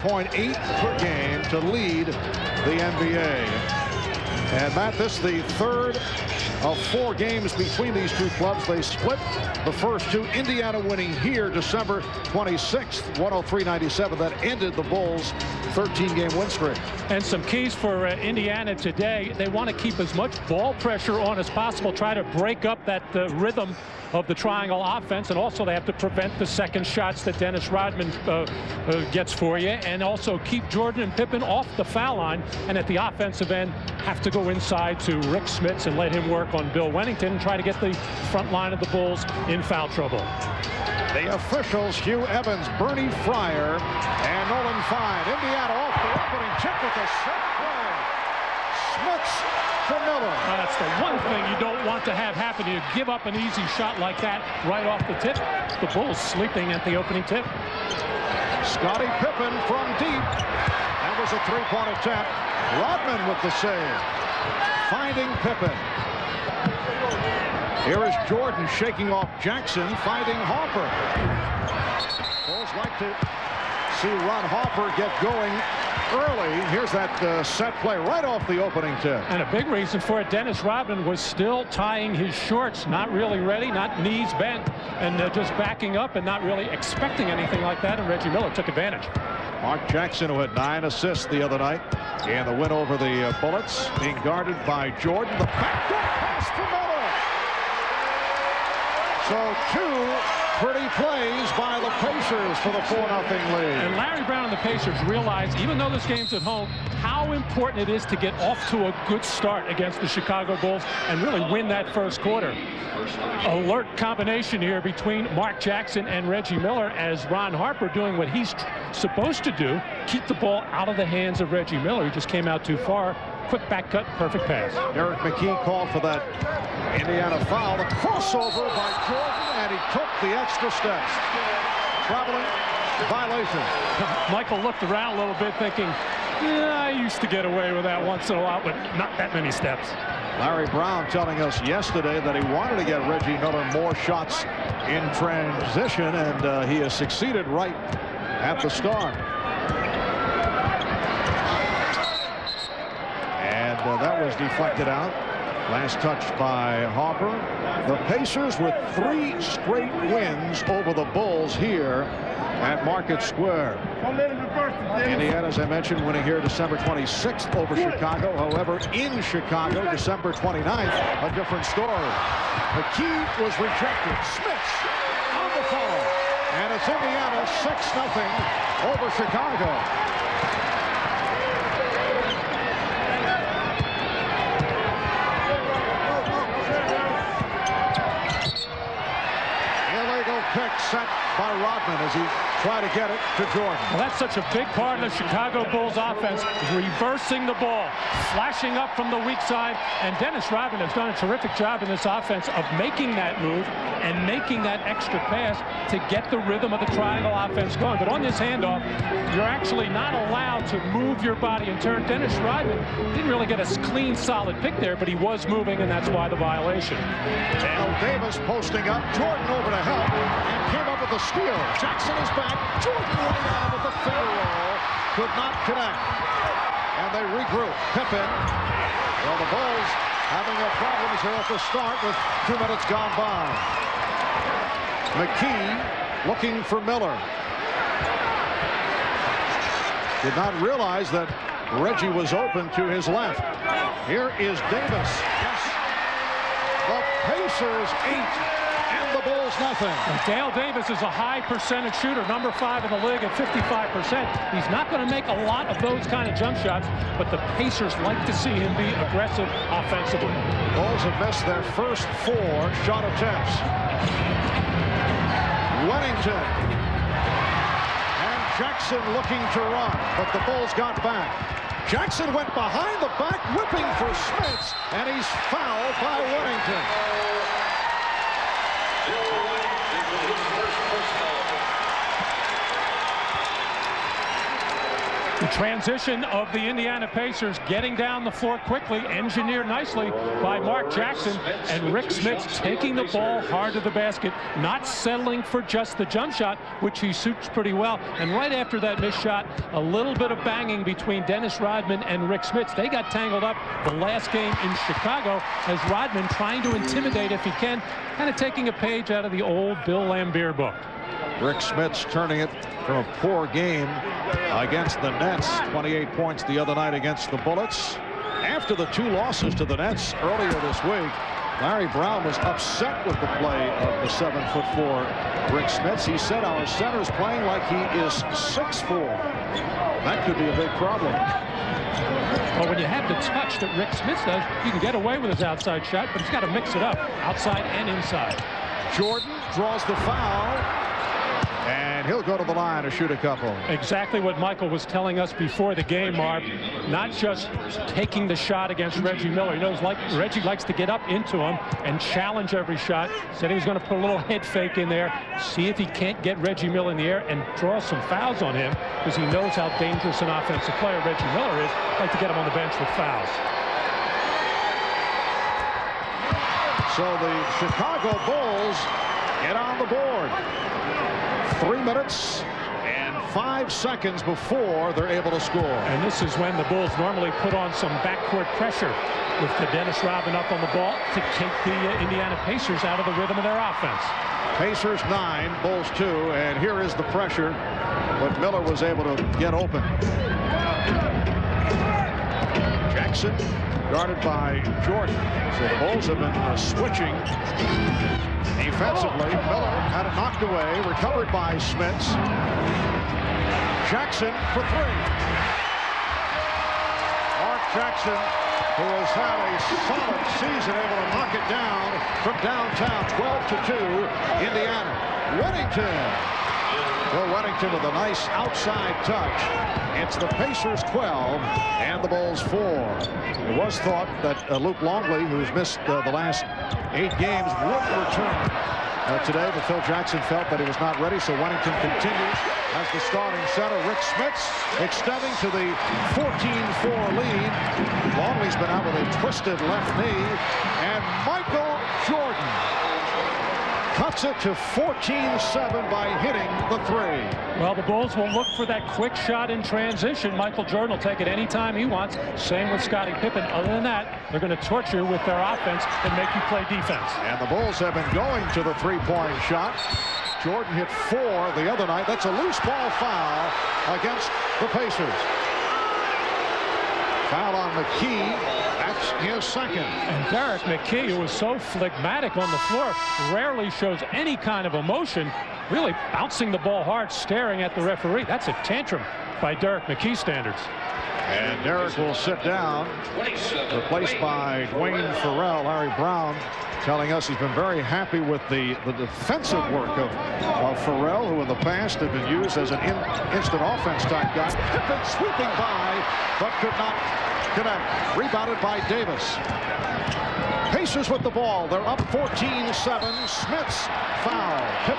0.8 per game to lead the NBA. And Matt, this is the third of 4 games between these two clubs. They split the first two. Indiana winning here December 26th, 103-97. That ended the Bulls' 13-game win streak. And some keys for Indiana today. They want to keep as much ball pressure on as possible, try to break up that rhythm of the triangle offense, and also they have to prevent the second shots that Dennis Rodman gets for you, and also keep Jordan and Pippen off the foul line, and at the offensive end have to go inside to Rick Smits and let him work on Bill Wennington and try to get the front line of the Bulls in foul trouble. The officials, Hugh Evans, Bernie Fryer, and Nolan Fine. Indiana off the opening tip with a set play. Smits for Miller. That's the one thing you don't want to have happen. You give up an easy shot like that right off the tip. The Bulls sleeping at the opening tip. Scottie Pippen from deep. That was a three-point attempt. Rodman with the save. Finding Pippen. Here is Jordan shaking off Jackson, finding Harper. Bulls like to see Ron Harper get going early. Here's that set play right off the opening tip. And a big reason for it, Dennis Rodman was still tying his shorts, not really ready, not knees bent, and just backing up and not really expecting anything like that, and Reggie Miller took advantage. Mark Jackson, who had 9 assists the other night in the win over the Bullets, being guarded by Jordan. The backdoor pass for Miller. So 2 pretty plays by the Pacers for the 4-0 lead. And Larry Brown and the Pacers realize, even though this game's at home, how important it is to get off to a good start against the Chicago Bulls and really win that first quarter. Alert combination here between Mark Jackson and Reggie Miller, as Ron Harper doing what he's supposed to do, keep the ball out of the hands of Reggie Miller. He just came out too far. Quick back cut, perfect pass. Eric McKee called for that Indiana foul. The crossover by Jordan, and he took the extra steps. Traveling violation. Michael looked around a little bit thinking, yeah, I used to get away with that once in a while, but not that many steps. Larry Brown telling us yesterday that he wanted to get Reggie Miller more shots in transition, and he has succeeded right at the start. And that was deflected out. Last touch by Harper. The Pacers with 3 straight wins over the Bulls here at Market Square. Indiana, as I mentioned, winning here December 26th over Chicago. However, in Chicago, December 29th, a different story. The key was rejected. Smits on the follow. And it's Indiana 6-0 over Chicago. Pick set by Rodman as he tried to get it to Jordan. Well, that's such a big part of the Chicago Bulls offense, reversing the ball, flashing up from the weak side, and Dennis Rodman has done a terrific job in this offense of making that move and making that extra pass to get the rhythm of the triangle offense going. But on this handoff, you're actually not allowed to move your body and turn. Dennis Rodman didn't really get a clean, solid pick there, but he was moving, and that's why the violation. Dale Davis posting up, Jordan over to help, and came up with a steal. Jackson is back. Jordan right on with the fair roll. Could not connect. And they regroup. Pippen. Well, the Bulls having their problems here at the start with 2 minutes gone by. McKee looking for Miller. Did not realize that Reggie was open to his left. Here is Davis. Yes. The Pacers 8. And the Bulls nothing. Dale Davis is a high percentage shooter, number 5 in the league at 55%. He's not going to make a lot of those kind of jump shots, but the Pacers like to see him be aggressive offensively. Bulls have missed their first 4 shot attempts. Wennington. And Jackson looking to run, but the Bulls got back. Jackson went behind the back, whipping for Smits, and he's fouled by Wennington. The transition of the Indiana Pacers getting down the floor quickly, engineered nicely by Mark Jackson, and Rick Smits taking the ball hard to the basket, not settling for just the jump shot, which he suits pretty well. And right after that missed shot, a little bit of banging between Dennis Rodman and Rick Smits. They got tangled up the last game in Chicago as Rodman trying to intimidate if he can, kind of taking a page out of the old Bill Laimbeer book. Rick Smits turning it from a poor game against the Nets. 28 points the other night against the Bullets. After the 2 losses to the Nets earlier this week, Larry Brown was upset with the play of the 7'4" Rick Smits. He said our center's playing like he is 6'4". That could be a big problem. Well, when you have the touch that Rick Smits does, you can get away with his outside shot, but he's got to mix it up, outside and inside. Jordan draws the foul, and he'll go to the line to shoot a couple. Exactly what Michael was telling us before the game, Marv. Not just taking the shot against Reggie Miller. He knows Reggie likes to get up into him and challenge every shot. Said he was going to put a little head fake in there, see if he can't get Reggie Miller in the air and draw some fouls on him, because he knows how dangerous an offensive player Reggie Miller is. Like to get him on the bench with fouls. So the Chicago Bulls get on the board. 3 minutes and 5 seconds before they're able to score. And this is when the Bulls normally put on some backcourt pressure with the Dennis Rodman up on the ball to take the Indiana Pacers out of the rhythm of their offense. Pacers 9, Bulls 2, and here is the pressure, but Miller was able to get open. Jackson guarded by Jordan. So the Bulls have been switching defensively. Miller had it knocked away, recovered by Smits. Jackson for 3. Mark Jackson, who has had a solid season, able to knock it down from downtown. 12-2, Indiana. Weddington. Well, Weddington with a nice outside touch. It's the Pacers 12 and the Bulls 4. It was thought that Luke Longley, who's missed the last 8 games, would return today, but Phil Jackson felt that he was not ready, so Weddington continues as the starting center. Rick Smits extending to the 14-4 lead. Longley's been out with a twisted left knee, and Michael Jordan cuts it to 14-7 by hitting the 3. Well, the Bulls will look for that quick shot in transition. Michael Jordan will take it anytime he wants. Same with Scottie Pippen. Other than that, they're going to torture you with their offense and make you play defense. And the Bulls have been going to the 3-point shot. Jordan hit 4 the other night. That's a loose ball foul against the Pacers. Foul on McKee. That's his second. And Derek McKee, who was so phlegmatic on the floor, rarely shows any kind of emotion, really bouncing the ball hard, staring at the referee. That's a tantrum by Derek McKee standards. And Derek will sit down, replaced by Dwayne Farrell. Larry Brown telling us he's been very happy with the defensive work of Farrell, who in the past had been used as an instant offense type guy. Pippen sweeping by, but could not connect. Rebounded by Davis. Pacers with the ball. They're up 14-7. Smits foul. Pippen